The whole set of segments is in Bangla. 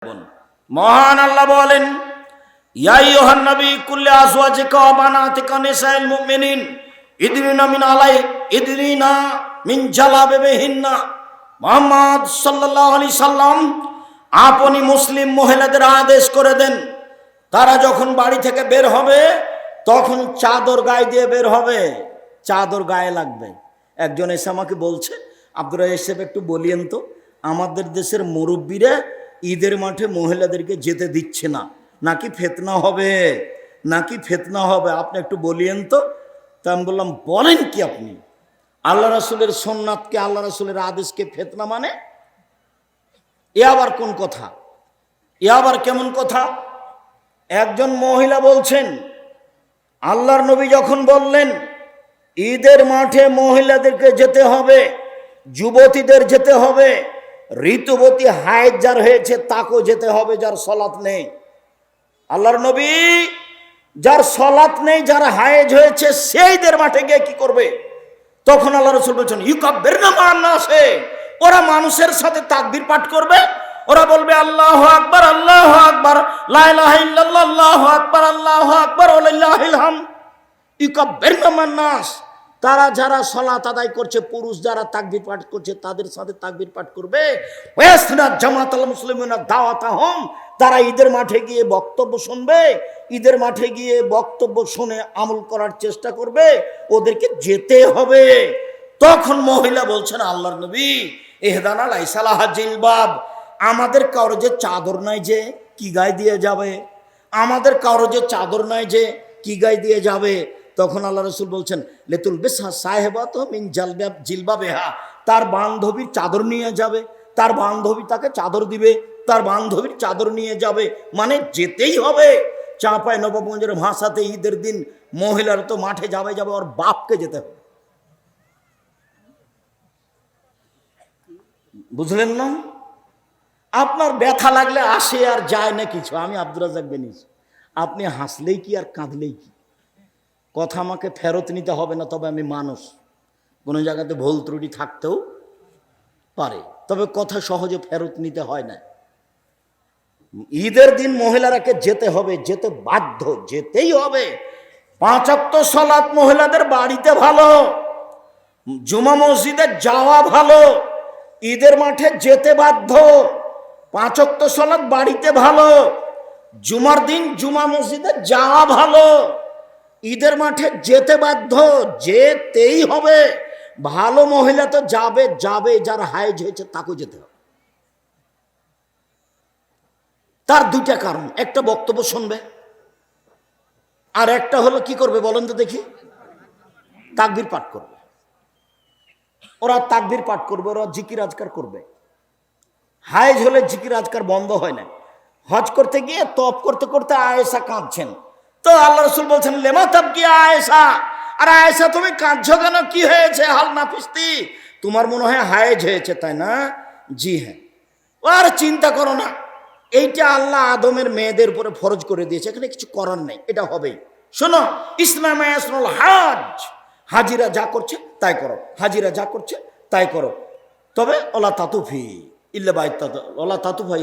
মহান আল্লাহ বলেন, ইয়া আইয়ুহান নবী কুল্লি আজওয়াজিকা ওয়া বানাতিকা নিসাইল মুমিনিন ইদরিনা মিন জালাবিবিহিন্না। মুহাম্মদ সাল্লাল্লাহু আলাইহি সাল্লাম আপনি মুসলিম মহিলাদের আদেশ করে দেন, তারা যখন বাড়ি থেকে বের হবে তখন চাদর গায়ে দিয়ে বের হবে। চাদর গায়ে লাগবে। একজন এসে আমাকে বলছে, আব্দুর রাজ্জাক সাহেব একটু বলিয়েন তো, আমাদের দেশের মুরব্বীরা ঈদের মাঠে মহিলাদেরকে যেতে দিচ্ছে না, নাকি ফিতনা হবে, নাকি ফিতনা হবে, আপনি একটু বলিয়েন তো। তা আমি বললাম, বলেন কি আপনি? আল্লাহ রাসূলের সুন্নাতকে, আল্লাহ রাসূলের আদেশকে ফিতনা মানে? এ আবার কোন কথা? এ আবার কেমন কথা? একজন মহিলা বলছেন, আল্লাহর নবী যখন বললেন ঈদের মাঠে মহিলাদেরকে যেতে হবে, যুবতীদের যেতে হবে, ঋতুবতী হায়েজ যার হয়েছে তাকেও যেতে হবে, যার সলাত নেই। আল্লাহর নবী যার সলাত নেই, যার হায়েজ হয়েছে, সেইদের মাঠে গিয়ে কি করবে? তখন আল্লাহ রাসূল বলছেন, ইউকাব্বিরনা মা'আন নাসে, ওরা মানুষের সাথে তাকবীর পাঠ করবে। ওরা বলবে আল্লাহু আকবার, আল্লাহু আকবার, লা ইলাহা ইল্লাল্লাহ, আল্লাহু আকবার, আল্লাহু আকবার, ওয়ালিল্লাহিল হামদ। ইউকাব্বিরনা মা'আন নাস, তারা যারা সালাত আদায় করছে, পুরুষ যারা তাকবীর পাঠ করছে তাদের সাথে তাকবীর পাঠ করবে। ওয়াসনা জামাতাল মুসলিমিনা দাওয়াতাহুম, তারা ঈদের মাঠে গিয়ে বক্তব্য শুনবে, ঈদের মাঠে গিয়ে বক্তব্য শুনে আমল করার চেষ্টা করবে, ওদেরকে যেতে হবে। তখন মহিলা বলছেন, আল্লাহর নবী ইহদানা লাইসা লাহা জিলবাব, আমাদের কারো যে চাদর নাই যে কি গায়ে দিয়ে যাবে? আমাদের কারো যে চাদর নাই যে কি গায়ে দিয়ে যাবে? তখন আল্লাহ রাসূল বলছেন, লেতুল বিসহা সাহেবাত মিন জিলবাবিহা, তার বান্ধবীর চাদর নিয়ে যাবে, তার বান্ধবী তাকে চাদর দিবে, তার বান্ধবীর চাদর নিয়ে যাবে, মানে যেতেই হবে। চাঁপাই নবাবগঞ্জের ভাষাতে ঈদের দিন মহিলারা তো মাঠে যাবে, ওর বাপকে যেতে হবে। বুঝলেন না? আপনার ব্যথা লাগলে আসে আর যায় না কিছু। আমি আব্দুর রাজ্জাক বেনিস, আপনি হাসলেই কি আর কাঁদলেই কি, কথা আমাকে ফেরত নিতে হবে না। তবে আমি মানুষ, কোনো জায়গাতে ভুল ত্রুটি থাকতেও পারে, তবে কথা সহজে ফেরত নিতে হয় না। ঈদের দিন মহিলারাকে যেতে হবে, যেতে বাধ্য, যেতেই হবে। 5 ওয়াক্ত সালাত মহিলাদের বাড়িতে ভালো, জুমা মসজিদে যাওয়া ভালো, ঈদের মাঠে যেতে বাধ্য। 5 ওয়াক্ত সালাত বাড়িতে ভালো, জুমার দিন জুমা মসজিদে যাওয়া ভালো, ঈদের মাঠে যেতে বাধ্য, যেতেই হবে। ভালো মহিলা তো যাবে, যাবে, যার হায়েজ হয়েছে তাকেও যেতে হবে। তার 2টা কারণ, একটা বক্তব্য শুনবে, আর একটা হলো কি করবে বলেন তো দেখি? তাকবীর পাঠ করবে। ওরা তাকবীর পাঠ করবে, ওরা জিকির আজকার করবে। হায়েজ হলে জিকির আজকার বন্ধ হয় না। হজ করতে গিয়ে তপ করতে করতে আয়েশা কাঁদছেন, তো আল্লাহ রাসূল বলছেন, লেমা তাবকি আয়েশা, আর আয়েশা তুমি কাঁদছো কেন, কি হয়েছে? হাল নাফিস্তি, তোমার মনে হয় হায়েজ হয়েছে তাই না? জি হ্যাঁ। আর চিন্তা করো না, এইটা আল্লাহ আদমের মেয়েদের উপরে ফরজ করে দিয়েছে, এখানে কিছু করার নেই, এটা হবেই। শোনো, ইসলামে আসল হাজ, হাজিরা যা করছে তাই করো, হাজিরা যা করছে তাই করো। তবে ওলা তাতুফি ইল্লা বাইত, ওলা তাতুফাই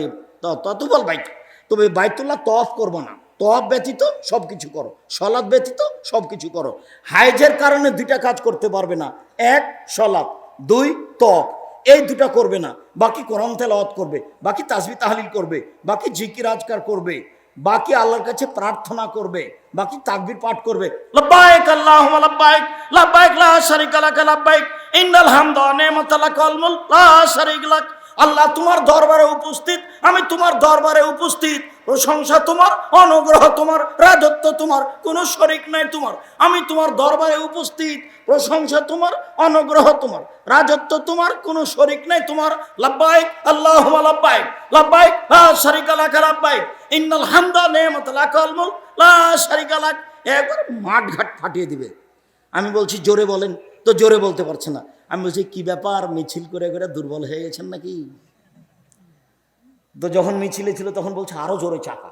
তাতুফাল বাইত, তবে বাইতুল্লাহ তওয়াফ করবো না, তওয়াফ ব্যতীত সব কিছু করো, সলাৎ ব্যতীত সব কিছু করো। হাইজের কারণে 2টা কাজ করতে পারবে না, 1 সলাৎ, 2 তওয়াফ, এই 2টা করবে না। বাকি কোরআন তেলাওয়াত করবে, বাকি তাসবিহ তাহলিল করবে, বাকি জিকির আজকার করবে, বাকি আল্লাহর কাছে প্রার্থনা করবে, বাকি তাকবীর পাঠ করবে। লাব্বাইক আল্লাহুম্মা লাব্বাইক, লাব্বাইক লা শারীকা লাক লাব্বাইক, ইন্নাল হামদা ওয়া নি'মাতা লাকাল মুলক লা শারীকা লাক। আল্লাহ তোমার দরবারে উপস্থিত, আমি তোমার দরবারে উপস্থিত, প্রশংসা তোমার, অনুগ্রহ তোমার, রাজত্ব তোমার, কোনো শরীক নাই তোমার। আমি তোমার দরবারে উপস্থিত, প্রশংসা তোমার, অনুগ্রহ তোমার, রাজত্ব তোমার, কোনো শরীক নাই তোমার। লাব্বাইক আল্লাহুম্মা লাব্বাইক, লাব্বাইক লা শারীকা লাক লাব্বাইক, ইন্নাল হামদা ওয়া নি'মাতা লাকাল মুলক লা শারীকা লাক। একবার মাঠ ঘাট ফাটিয়ে দিবে। আমি বলছি জোরে বলেন, তো জোরে বলতে পারছে না। আমি বলছি কি ব্যাপার, মিছিল করে করে দুর্বল হয়ে গেছেন নাকি? তো যখন মিছিলে ছিল তখন বলছে আরো জোরে চাকা,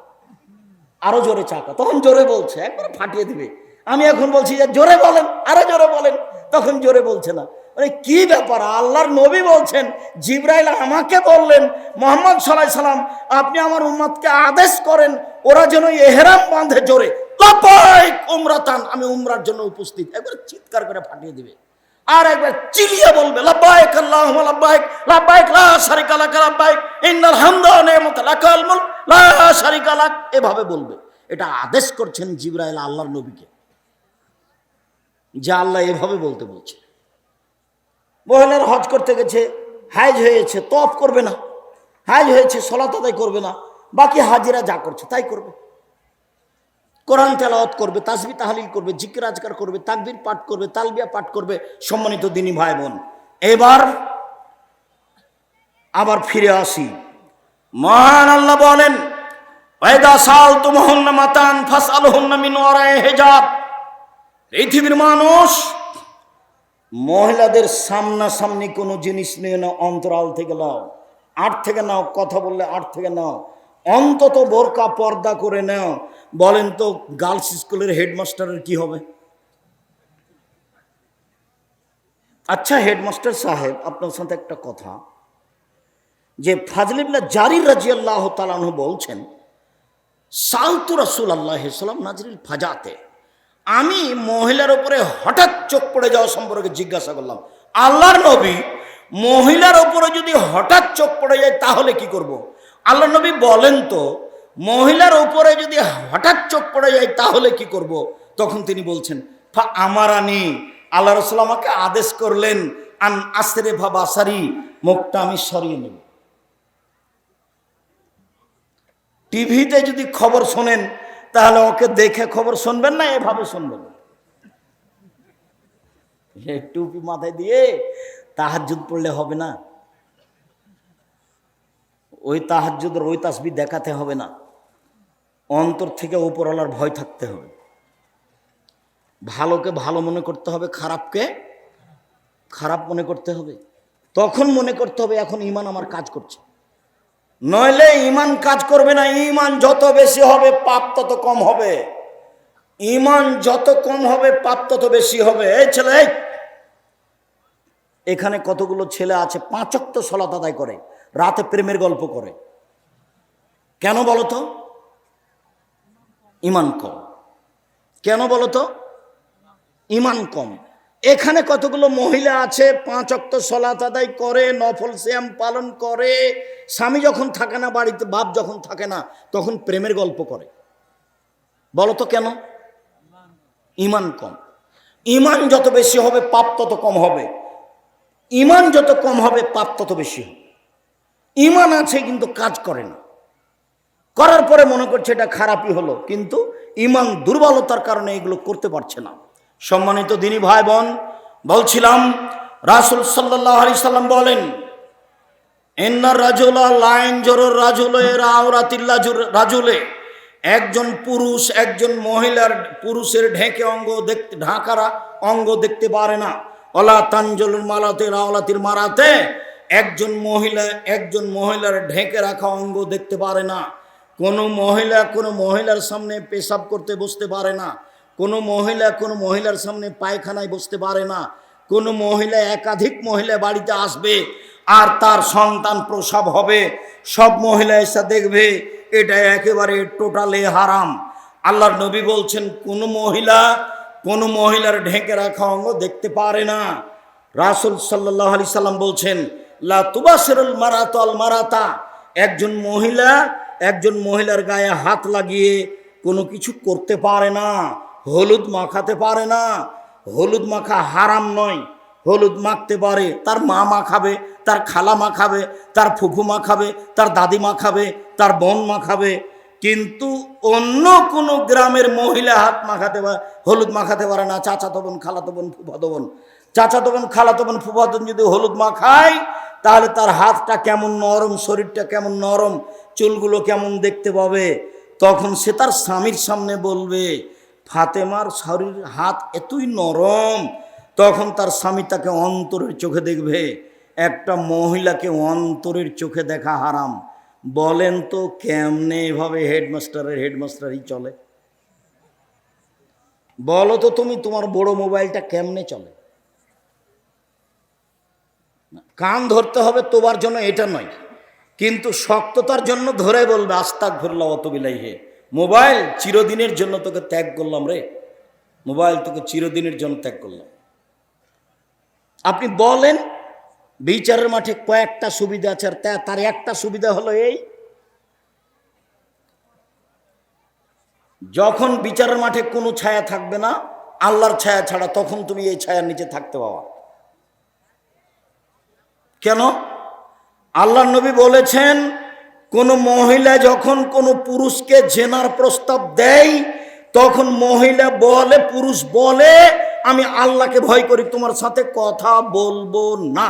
আরো জোরে চাকা, তখন জোরে বলছে, একবার ফাটিয়ে দিবে। আমি এখন বলছি যে জোরে বলেন, আরো জোরে বলেন, তখন জোরে বলছে না। মানে কি ব্যাপার? আল্লাহর নবী বলছেন, জিবরাইল আমাকে বললেন, মুহাম্মদ সাল্লাল্লাহু আলাইহি সাল্লাম আপনি আমার উম্মতকে আদেশ করেন ওরা যেন ইহরাম বাঁধে জোরে, লাব্বাইক উমরাতান, আমি উমরার জন্য উপস্থিত। একবার চিৎকার করে ফাটিয়ে দিবে, আর একবার চিল্লিয়ে বলবে, লাব্বাইক আল্লাহুম্মা লাব্বাইক, লাব্বাইক লা শারিকা লাক লাব্বাইক, ইন্নাল হামদা ওয়া নি'মাতা লাকাল মুলক লা শারিকা লাক, এভাবে বলবে। এটা আদেশ করছেন জিবরাইল আল্লাহর নবীকে, যে আল্লাহ এভাবে বলতে বলছে। মহিলার হজ করতে গেছে, হাইজ হয়েছে, তওয়াফ করবে না, হাইজ হয়েছে সালাত আদায় করবে না, বাকি হাজিরা যা করছে তাই করবে। কোরআন তেলাওয়াত করবে, তাসবিহ তাহলিল করবে, জিকির আজকার করবে, তাকবীর পাঠ করবে, তালবিয়া পাঠ করবে। সম্মানিত দিনী ভাই বোন, এবার আবার ফিরে আসি। মহান আল্লাহ বলেন, ওয়াইদা সালতুমুহুন্না মাতান ফাসআলুহুন্না মিন ওয়ারাই হিজাব। পৃথিবীর মানুষ, মহিলাদের সামনাসামনি কোনো জিনিস নিয়ে নাও, অন্তরাল থেকে নাও, আট থেকে নাও, কথা বললে আট থেকে নাও, অন্তত বোরকা পর্দা করে নাও। বলেন তো গার্লস স্কুলের হেডমাস্টারের কি হবে? আচ্ছা হেডমাস্টার সাহেব, আপনার সাথে একটা কথা, যে ফাজল ইবনে জারির রাদিয়াল্লাহু তাআলা আনহু বলছেন, সালতু রাসূলুল্লাহ সাল্লাল্লাহু আলাইহি ওয়াসাল্লাম নাজরিল ফাজাতে, আমি মহিলার উপরে হঠাৎ চোখ পড়ে যাওয়া সম্পর্কে জিজ্ঞাসা করলাম, আল্লাহর নবী মহিলার উপরে যদি হঠাৎ চোখ পড়ে যায় তাহলে কি করব? আল্লাহর নবী বলেন তো, মহিলার উপরে যদি হঠাৎ চোখ পড়ে যায় তাহলে কি করব? তখন তিনি বলছেন, ফা আমারানি, আল্লাহ রাসূল আমাকে আদেশ করলেন, আন আসরিফা বাসারি, মুখটা আমি সরিয়ে নেব। টিভিতে যদি খবর শোনেন তাহলে ওকে দেখে খবর শুনবেন না, এভাবে শুনবেন। টুপি মাথায় দিয়ে তাহাজ্জুদ পড়লে হবে না, ওই তাহাজ্জুদের ওই তাসবিহ দেখাতে হবে না, অন্তর থেকে উপরওয়ালার ভয় থাকতে হবে। ভালোকে ভালো মনে করতে হবে, খারাপকে খারাপ মনে করতে হবে। তখন মনে করতে হবে এখন ঈমান আমার কাজ করছে, নইলে ঈমান কাজ করবে না। ঈমান যত বেশি হবে পাপ তত কম হবে, ঈমান যত কম হবে পাপ তত বেশি হবে। এই ছেলে, এখানে কতগুলো ছেলে আছে 5 ওয়াক্ত সালাত আদায় করে, রাতে প্রেমের গল্প করে, কেন বলো তো? ঈমান কম। কেন বলো তো? ঈমান কম। এখানে কতগুলো মহিলা আছে 5 ওয়াক্ত সালাত আদায় করে, নফল সিয়াম পালন করে, স্বামী যখন থাকে না বাড়িতে, বাপ যখন থাকে না, তখন প্রেমের গল্প করে। বলো তো কেন? ঈমান কম। ঈমান যত বেশি হবে পাপ তত কম হবে, ঈমান যত কম হবে পাপ তত বেশি হবে। ঈমান আছে কিন্তু কাজ করে না, করার পরে মনে করছে এটা খারাপই হলো, কিন্তু ঈমান দুর্বলতার কারণে এগুলো করতে পারছে না। সম্মানিত দিনী ভাই বোন, বলছিলাম রাসূল সাল্লাল্লাহু আলাইহি সাল্লাম বলেন, ইন্নার রাজুলা লা ইয়ানজুরুর রাজুলা ইলা আওরাতিল রাজুলে, একজন পুরুষ একজন মহিলার, পুরুষের ঢেকে অঙ্গ দেখতে, ঢাকারা অঙ্গ দেখতে পারে না। ওয়ালা তানজুলুল মালাতে রাওলাতিল মারাতে, একজন মহিলার ঢেকে রাখা অঙ্গ দেখতে পারে না। কোনো মহিলার সামনে পেশাব করতে বসতে পারে না, কোনো মহিলার সামনে পায়খানায় বসতে পারে না। কোনো মহিলা, একাধিক মহিলা বাড়িতে আসবে আর তার সন্তান প্রসব হবে, সব মহিলা এসে দেখবে, এটা একেবারে টোটালি হারাম। আল্লাহর নবী বলছেন কোনো মহিলার ঢেকে রাখা অঙ্গ দেখতে পারে না। রাসূল সাল্লাল্লাহু আলাইহি সাল্লাম বলছেন, লা তুবাসিরুল মারাতু আল মারাতা, একজন মহিলার গায়ে হাত লাগিয়ে কোনো কিছু করতে পারে না, হলুদ মাখাতে পারে না। হলুদ মাখা হারাম নয়, হলুদ মাখতে পারে, তার মা মাখাবে, তার খালা মাখাবে, তার ফুফু মাখাবে, তার দাদি মাখাবে, তার বোন মাখাবে, কিন্তু অন্য কোনো গ্রামের মহিলা হাত মাখাতে পারে, হলুদ মাখাতে পারে না। চাচাতো বোন, খালাতো বোন, ফুফাতো বোন, চাচাতো বোন, খালাতো বোন, ফুফাতো বোন যদি হলুদ মাখায় তাহলে তার হাতটা কেমন নরম, শরীরটা কেমন নরম, চুলগুলো কেমন দেখতে পাবে। তখন সে তার স্বামীর সামনে বলবে, ফাতেমার শরীর হাত এতই নরম। তখন তার স্বামী তাকে অন্তরের চোখে দেখবে। একটা মহিলাকে অন্তরের চোখে দেখা হারাম। বলেন তো কেমনে এভাবে হেডমাস্টারই চলে? বলো তো তুমি, তোমার বড় মোবাইলটা কেমনে চলে? কান ধরতে হবে তোবার জন্য এটা নয়, কিন্তু শক্ততার জন্য ধরে বলবে আস্তাগফিরুল্লাহ ওয়া আতুবু ইলাইহি। মোবাইল চিরদিনের জন্য তোকে ত্যাগ করলাম রে, মোবাইল তোকে চিরদিনের জন্য ত্যাগ করলাম। আপনি বলেন বিচারের মাঠে কয়েকটা সুবিধা আছে, আর তার একটা সুবিধা হলো এই, যখন বিচারের মাঠে কোনো ছায়া থাকবে না আল্লাহর ছায়া ছাড়া, তখন তুমি এই ছায়ার নিচে থাকতে পাবা। কেন? আল্লাহর নবী বলেছেন, কোন মহিলা যখন কোনো পুরুষকে জেনার প্রস্তাব দেয়, তখন মহিলা বলে, পুরুষ বলে, আমি আল্লাহকে ভয় করি, তোমার সাথে কথা বলবো না।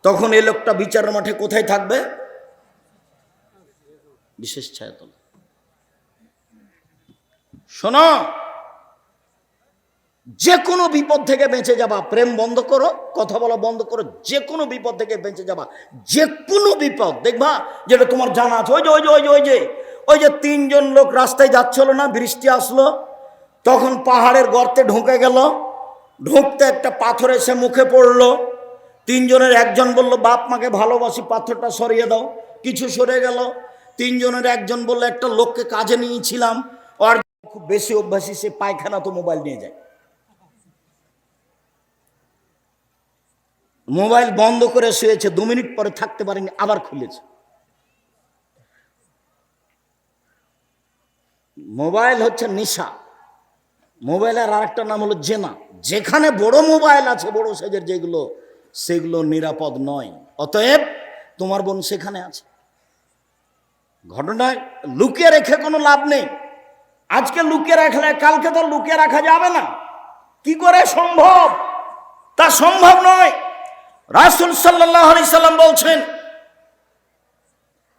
তখন এই লোকটা বিচারের মাঠে কোথায় থাকবে? বিশেষ ছায়াতলে। শোনো, যে কোনো বিপদ থেকে বেঁচে যাবা, প্রেম বন্ধ করো, কথা বলা বন্ধ করো, যে কোনো বিপদ থেকে বেঁচে যাবা। যে কোনো বিপদ দেখবা, যেটা তোমার জানা আছে, ওই যে তিনজন লোক রাস্তায় যাচ্ছিল না, বৃষ্টি আসলো, তখন পাহাড়ের গর্তে ঢুকে গেল, ঢুকতে একটা পাথর এসে মুখে পড়লো। তিনজনের একজন বলল, বাপ মাকে ভালোবাসি, পাথরটা সরিয়ে দাও, কিছু সরে গেল। তিনজনের একজন বলল, একটা লোককে কাজে নিয়েছিলাম, আর খুব বেশি অভ্যাসী, সে পায়খানা তো মোবাইল নিয়ে যায়। মোবাইল বন্ধ করে শুয়েছে, 2 মিনিট পরে থাকতে পারেনি, আবার খুলেছে। মোবাইল হচ্ছে নেশা। মোবাইলের আরেকটা নাম হলো জেনা। যেখানে বড় মোবাইল আছে, বড় সাইজের যেগুলো, সেগুলো নিরাপদ নয়। অতএব তোমার বোন সেখানে আছে। ঘটনা লুকিয়ে রেখে কোনো লাভ নেই। আজকে লুকিয়ে রাখলে কালকে তো লুকিয়ে রাখা যাবে না। কি করে সম্ভব? তা সম্ভব নয়। রাসূল সাল্লাল্লাহু আলাইহি সাল্লাম বলছেন,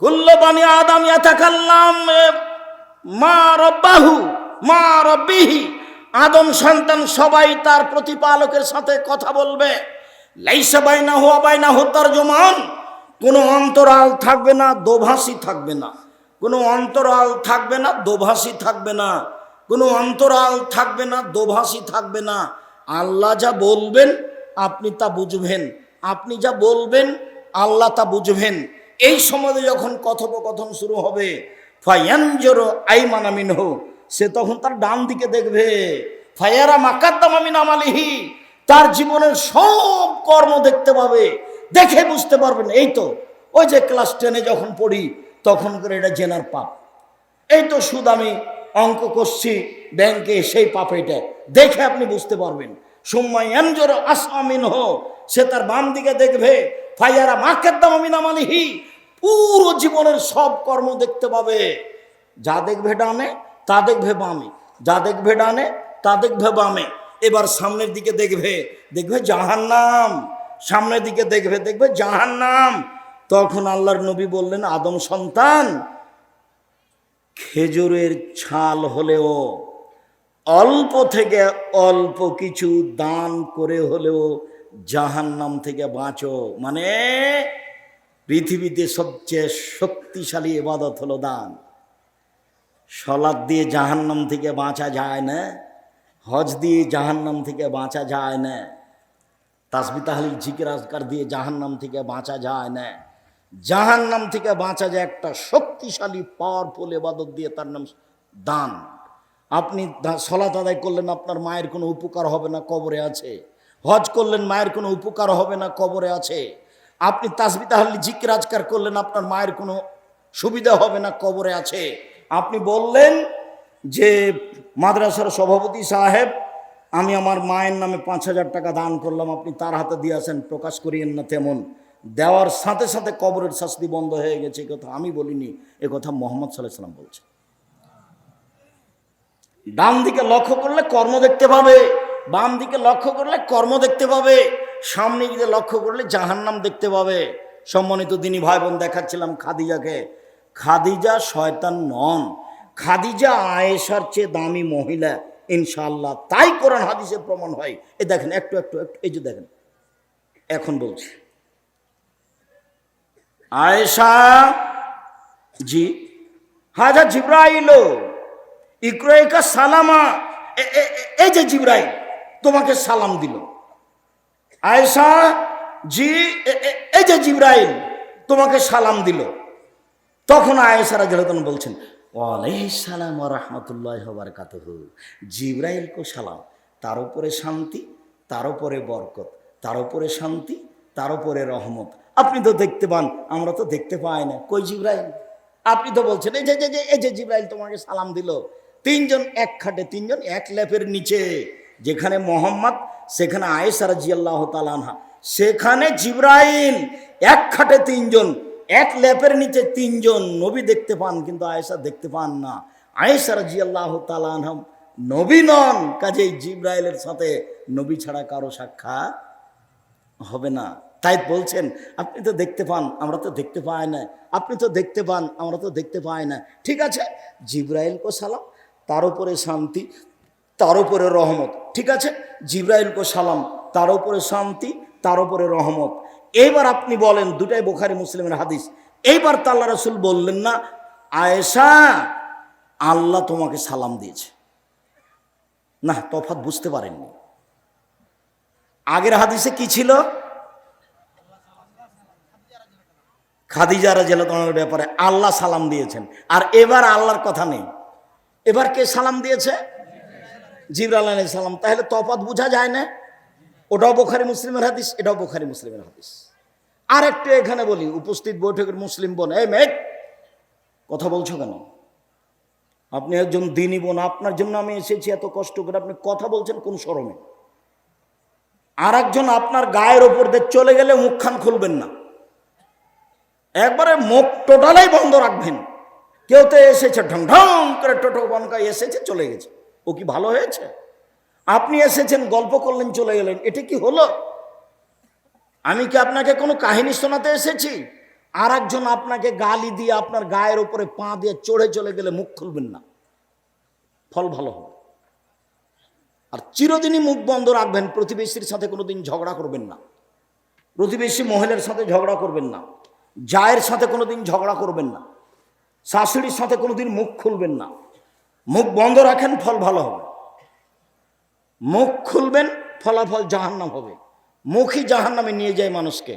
কুল্লু বানি আদম ইয়াতাকাল্লাম মা রাব্বাহু মা রাব্বিহি। আদম সন্তান সবাই তার প্রতিপালকের সাথে কথা বলবে। লাইসা বাইনাহু ওয়া বাইনাহু তারজুমান। কোনো অন্তরাল থাকবে না, দোভাষী থাকবে না। কোনো অন্তরাল থাকবে না, দোভাষী থাকবে না। কোনো অন্তরাল থাকবে না, দোভাষী থাকবে না। আল্লাহ যা বলবেন আপনি তা বুঝবেন, আপনি যা বলবেন আল্লাহ তা বুঝবেন। এই সময় যখন কথোপকথন শুরু হবে, ফায়ানজুরু আইমানা মিনহু, সে তখন তার ডান দিকে দেখবে। ফায়ারা মাকাদ্দামা মিন আমালিহি, তার জীবনের সব কর্ম দেখতে পাবে। দেখে বুঝতে পারবেন, এই তো ওই যে ক্লাস 10-এ যখন পড়ি তখন করে এটা জেনার পাপ। এই তো সুদ আমি অঙ্ক করছি ব্যাংকে, সেই পাপ এটা। দেখে আপনি বুঝতে পারবেন। সুম্মা ইয়ানজুরু আসফা মিনহু, সে তার বাম দিকে দেখবে। ফায়ারা মাকাদ্দামা মিন আমালিহি, পুরো জীবনের সব কর্ম দেখতে পাবে। যা দেখবে ডানে তা দেখবে বামে, যা দেখবে ডানে তা দেখবে বামে। এবার সামনের দিকে দেখবে, দেখবে জাহান্নাম। সামনের দিকে দেখবে, দেখবে জাহান্নাম। তখন আল্লাহর নবী বললেন, আদম সন্তান, খেজুরের ছাল হলেও, অল্প থেকে অল্প কিছু দান করে হলেও জাহান্নাম থেকে বাঁচো। মানে পৃথিবীতে সবচেয়ে শক্তিশালী ইবাদত হলো দান। সালাত দিয়ে জাহান্নাম থেকে বাঁচা যায় না, হজ দিয়ে জাহান্নাম থেকে বাঁচা যায় না, তাসবিহ তাহলিল জিকির আজকার দিয়ে জাহান্নাম থেকে বাঁচা যায় না। জাহান্নাম থেকে বাঁচা যায় একটা শক্তিশালী পাওয়ারফুল ইবাদত দিয়ে, তার নাম দান। আপনি সালাত আদায় করলেন, আপনার মায়ের কোনো উপকার হবে না, কবরে আছে। হজ করলেন, মায়ের কোনো উপকার হবে না, কবরে আছে। আপনি তাসবিহ তাহলিল জিকির আজকার করলেন, আপনার মায়ের কোনো সুবিধা হবে না, কবরে আছে। আপনি বললেন যে মাদ্রাসার সভাপতি সাহেব, আমি আমার মায়ের নামে 5,000 টাকা দান করলাম, আপনি তার হাতে দিয়ে আসেন, প্রকাশ করিয়েন না। তেমন দেওয়ার সাথে সাথে কবরের শাস্তি বন্ধ হয়ে গেছে। এ কথা আমি বলিনি, এ কথা মুহাম্মদ সাল্লাল্লাহু আলাইহি ওয়াসাল্লাম বলছে। ডান দিকে লক্ষ্য করলে কর্ম দেখতে পাবে, বাম দিকে লক্ষ্য করলে কর্ম দেখতে পাবে, সামনে দিকে লক্ষ্য করলে জাহান্নাম দেখতে পাবে। সম্মানিত দিনী ভাই বোন, দেখাচ্ছিলাম খাদিজাকে। খাদিজা শয়তান নন, খাদিজা আয়েশার চেয়ে দামি মহিলা ইনশাআল্লাহ। তাই কোরআন হাদিসে প্রমাণ হয়। এই দেখেন, একটু একটু একটু, এই যে দেখেন, এখন বলছি, আয়েশা জি হাজা জিব্রাইল ইকরাইকা সালামা, এই যে জিব্রাইল তোমাকে সালাম দিল। আয়েশা জি এই যে জিবরাইল তোমাকে সালাম দিল। তখন আয়েশা রাদিয়াল্লাহু আনহা বলছেন ওয়ালাইহিস সালাম ওয়া রাহমাতুল্লাহি ওয়া বারাকাতুহু, জিবরাইল কো সালাম, তার উপরে শান্তি, তার উপরে বরকত, তার উপরে শান্তি, তার উপরে রহমত। আপনি তো দেখতে পান, আমরা তো দেখতে পাই না। কই জিবরাইল? আপনি তো বলছেন এই যে এই যে জিবরাইল তোমাকে সালাম দিল। তিনজন এক খাটে, তিনজন এক লেপের নিচে, যেখানে মোহাম্মদ সেখানে আয়েশা রাদিয়াল্লাহু তাআলা আনহা, সেখানে জিবরাইল এক খাটে তিনজন, এক লেপের নিচে তিনজন। নবী দেখতে পান কিন্তু আয়েশা দেখতে পান না। আয়েশা রাদিয়াল্লাহু তাআলা আনহা নবী নন, কাজেই জিবরাইলের সাথে নবী ছাড়া কারো সাক্ষাৎ হবে না। তাই বলছেন আপনি তো দেখতে পান, আমরা তো দেখতে পাই না। আপনি তো দেখতে পান, আমরা তো দেখতে পাই না। ঠিক আছে, জিবরাইল কো সালাম, তার উপরে শান্তি, তার উপরে রহমত। ঠিক আছে, জিবরাইল কো সালাম, তার উপরে শান্তি, তার উপরে রহমত। এইবার আপনি বলেন, দুটাই বুখারী মুসলিমের হাদিস। এইবার তো আল্লাহ রাসূল বললেন না আয়েশা আল্লাহ তোমাকে সালাম দিয়েছে, না, তফাৎ বুঝতে পারেননি। আগের হাদিসে কি ছিল? খাদিজা রাদিয়াল্লাহু আনহার ব্যাপারে আল্লাহ সালাম দিয়েছেন। আর এবার আল্লাহর কথা নেই, এবার কে সালাম দিয়েছে? জিবরাইল আলাইহিস সালাম। তাহলে তফাৎ বোঝা যায় না? ওটাও বুখারী মুসলিমের হাদিস, এটাও বুখারী মুসলিমের হাদিস। আর একটু এখানে বলি, উপস্থিত বৈঠকের মুসলিম বোন, এই মেঘ কথা বলছো কেন? আপনি একজন দ্বীনী বোন, আপনার জন্য আমি এসেছি এত কষ্ট করে, আপনি কথা বলছেন কোন শরমে? আর একজন আপনার গায়ের ওপর দিয়ে চলে গেলে মুখখান খুলবেন না, একবারে মুখ টোটালাই বন্ধ রাখবেন। কেউ তো এসেছে ঢং ঢং করে টোটো বনকায় এসেছে চলে গেছে, ও কি ভালো হয়েছে? আপনি এসেছেন গল্প করলেন চলে গেলেন, এটা কি হলো? আমি কি আপনাকে কোনো কাহিনী শোনাতে এসেছি? আর একজন আপনাকে গালি দিয়ে আপনার গায়ের উপরে পা দিয়ে চড়ে চলে গেলে মুখ খুলবেন না, ফল ভালো হবে। আর চিরদিনই মুখ বন্ধ রাখবেন। প্রতিবেশীর সাথে কোনোদিন ঝগড়া করবেন না, প্রতিবেশী মহিলার সাথে ঝগড়া করবেন না, জায়ের সাথে কোনোদিন ঝগড়া করবেন না, শাশুড়ির সাথে কোনোদিন মুখ খুলবেন না। মুখ বন্ধ রাখেন, ফল ভালো হবে। মুখ খুলবেন, ফলাফল জাহান্নাম হবে। মুখই জাহান্নামে নিয়ে যায় মানুষকে।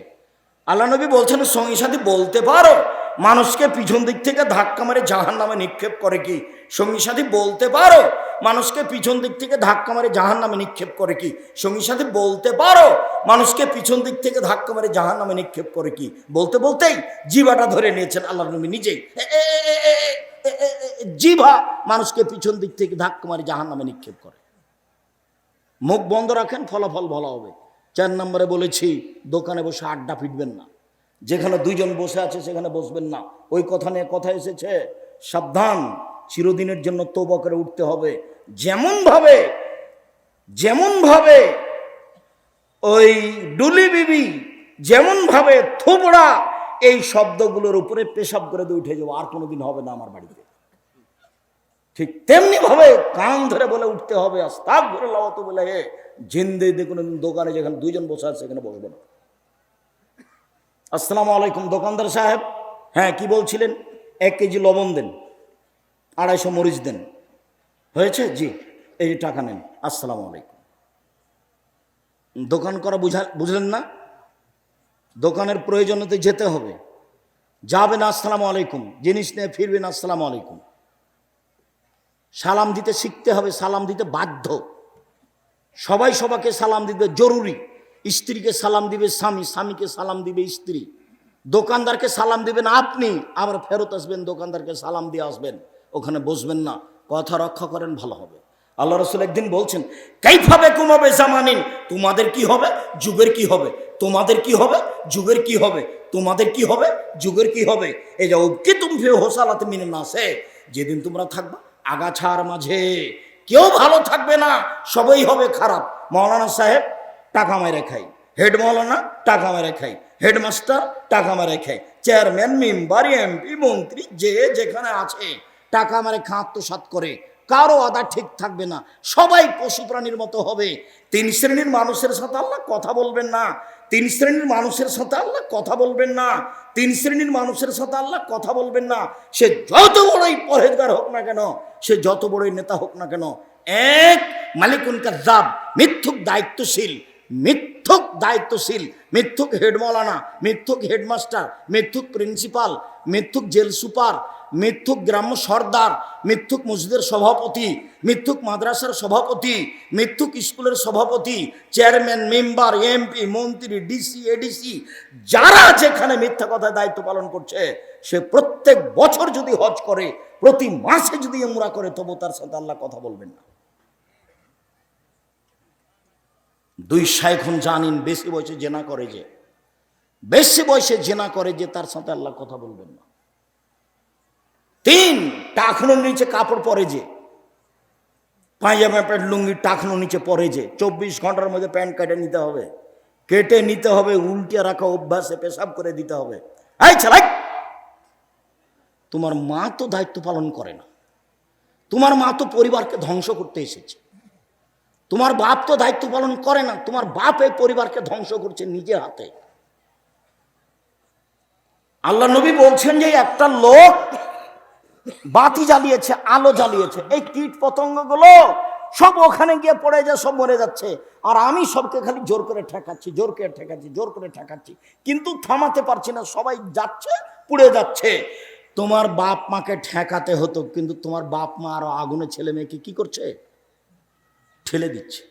আল্লাহ নবী বলছেন সঙ্গী সাথী বলতে পারো মানুষকে পিছন দিক থেকে ধাক্কা মেরে জাহান্নামে নিক্ষেপ করে কি? সঙ্গী সাথী বলতে পারো মানুষকে পিছন দিক থেকে ধাক্কা মেরে জাহান্নামে নিক্ষেপ করে কি? সঙ্গী সাথী বলতে পারো মানুষকে পিছন দিক থেকে ধাক্কা মেরে জাহান্নামে নিক্ষেপ করে কি? বলতে বলতেই জিভাটা ধরে নিয়েছেন আল্লাহ নবী নিজেই। জিভা মানুষকে পিছন দিক থেকে ধাক্কা মারে জাহান্নামে নিক্ষেপ করে। মুখ বন্ধ রাখেন, ফলাফল ভালো হবে। 4 নম্বরে বলেছি, দোকানে বসে আড্ডা পিটবেন না। যেখানে দুইজন বসে আছে সেখানে বসবেন না। ওই কথা নিয়ে কথা এসেছে, সাবধান, চিরদিনের জন্য তওবা করে উঠতে হবে। যেমন ভাবে ওই ডুলি বিবি যেমন ভাবে থুবড়া এই শব্দগুলোর উপরে পেশাব করে দিয়ে উঠে যাবো, আর কোনোদিন হবে না আমার বাড়িতে, ঠিক তেমনি ভাবে কান ধরে বলে উঠতে হবে আস্তাগফিরুল্লাহ ওয়া আতুবু ইলাইহি। জিন্দেগিতে কোনোদিন দোকানে যেখানে দুইজন বসে আছে সেখানে বসবে না। আসসালামু আলাইকুম দোকানদার সাহেব, হ্যাঁ কি বলছিলেন? 1 কেজি লবণ দেন, 250 মরিচ দেন, হয়েছে? জি, এই টাকা নেন, আসসালামু আলাইকুম। দোকান করা বুঝলেন না? দোকানের প্রয়োজনীয়তে যেতে হবে, যাবেন আসসালামু আলাইকুম, জিনিস নিয়ে ফিরবেন আসসালামু আলাইকুম। সালাম দিতে শিখতে হবে, সালাম দিতে বাধ্য। সবাই সবাইকে সালাম দিতে জরুরি। স্ত্রীকে সালাম দিবে স্বামী, স্বামীকে সালাম দিবে স্ত্রী, দোকানদারকে সালাম দিবেন আপনি, আবার ফেরত আসবেন দোকানদারকে সালাম দিয়ে আসবেন, ওখানে বসবেন না। কথা রক্ষা করেন, ভালো হবে। আল্লাহ রাসূল একদিন বলছেন কাইফাবে কুমাবে জামানিন, তোমাদের কি হবে, যুগের কি হবে, তোমাদের কি হবে, যুগের কি হবে, তোমাদের কি হবে, যুগের কি হবে। এই যে কি তুমি হোসালাতে মিনে না সে, যেদিন তোমরা থাকবা আগাছার মাঝে, কেউ ভালো থাকবে না, সবই হবে খারাপ। মৌলানা সাহেব টাকা মেরে খাই, হেড মৌলানা টাকা মেরে খাই, হেডমাস্টার টাকা মেরে খাই, চেয়ারম্যান মেম্বার এমপি মন্ত্রী যে যেখানে আছে টাকা মেরে খা, আত্মসাৎ করে, কারো আদা ঠিক থাকবে না, সবাই পশু প্রাণীর মতো হবে। 3 শ্রেণীর মানুষের সাথে আল্লাহ কথা বলবেন না, 3 শ্রেণীর মানুষের সাথে আল্লাহ কথা বলবেন না, 3 শ্রেণীর মানুষের সাথে আল্লাহ কথা বলবেন না। সে যত বড়ই পরহেজগার হোক না কেন, সে যত বড়ই নেতা হোক না কেন, 1 মালিকুন কাজ্জাব, মিথ্যুক দায়িত্বশীল, মিথ্যুক দায়িত্বশীল, মিথ্যুক হেডমৌলানা, মিথ্যুক হেডমাস্টার, মিথ্যুক প্রিন্সিপাল, মিথ্যুক জেল সুপার, মিথ্যুক গ্রাম্য সর্দার, মিথ্যুক মসজিদের সভাপতি, মিথ্যুক মাদ্রাসার সভাপতি, মিথ্যুক স্কুলের সভাপতি, চেয়ারম্যান, মেম্বার, এমপি, মন্ত্রী, ডিসি, এডিসি, যারা যেখানে মিথ্যা কথায় দায়িত্ব পালন করছে, সে প্রত্যেক বছর যদি হজ করে, প্রতি মাসে যদি উমরা করে, তবু তার সাথে আল্লাহ কথা বলবেন না। দুই শাইখুন জানিন বেশি বয়সে জেনা করে, যে বেশি বয়সে জেনা করে, যে তার সাথে আল্লাহ কথা বলবেন না। তিন, টাকনোর নিচে কাপড় পরে, যে পায়জামা প্যান্ট লুঙ্গি টাকনোর নিচে পরে, যে 24 ঘন্টার মধ্যে প্যান্ট কেটে নিতে হবে, কেটে নিতে হবে, উল্টিয়ে রাখা অভ্যাসে পেশাব করে দিতে হবে। এই ছেলে, তোমার মা তো দায়িত্ব পালন করে না, তোমার মা তো পরিবারকে ধ্বংস করতে এসেছে। তোমার বাপ তো দায়িত্ব পালন করে না, তোমার বাপ এই পরিবারকে ধ্বংস করছে নিজের হাতে। আল্লাহ নবী বলছেন যে একটা লোক বাতি জ্বালিয়েছে, আলো জ্বালিয়েছে, এই কীট পতঙ্গগুলো সব ওখানে গিয়ে পড়ে যায়, সব মরে যাচ্ছে, আর আমি সবকে খালি জোর করে ঠেকাচ্ছি, জোর করে ঠেকাচ্ছি, জোর করে ঠেকাচ্ছি, কিন্তু থামাতে পারছি না, সবাই যাচ্ছে, পুড়ে যাচ্ছে। তোমার বাপ মাকে ঠেকাতে হতো, কিন্তু তোমার বাপ মা আরো আগুনে ছেলে মেয়েকে কি করছে? ঠেলে দিচ্ছে।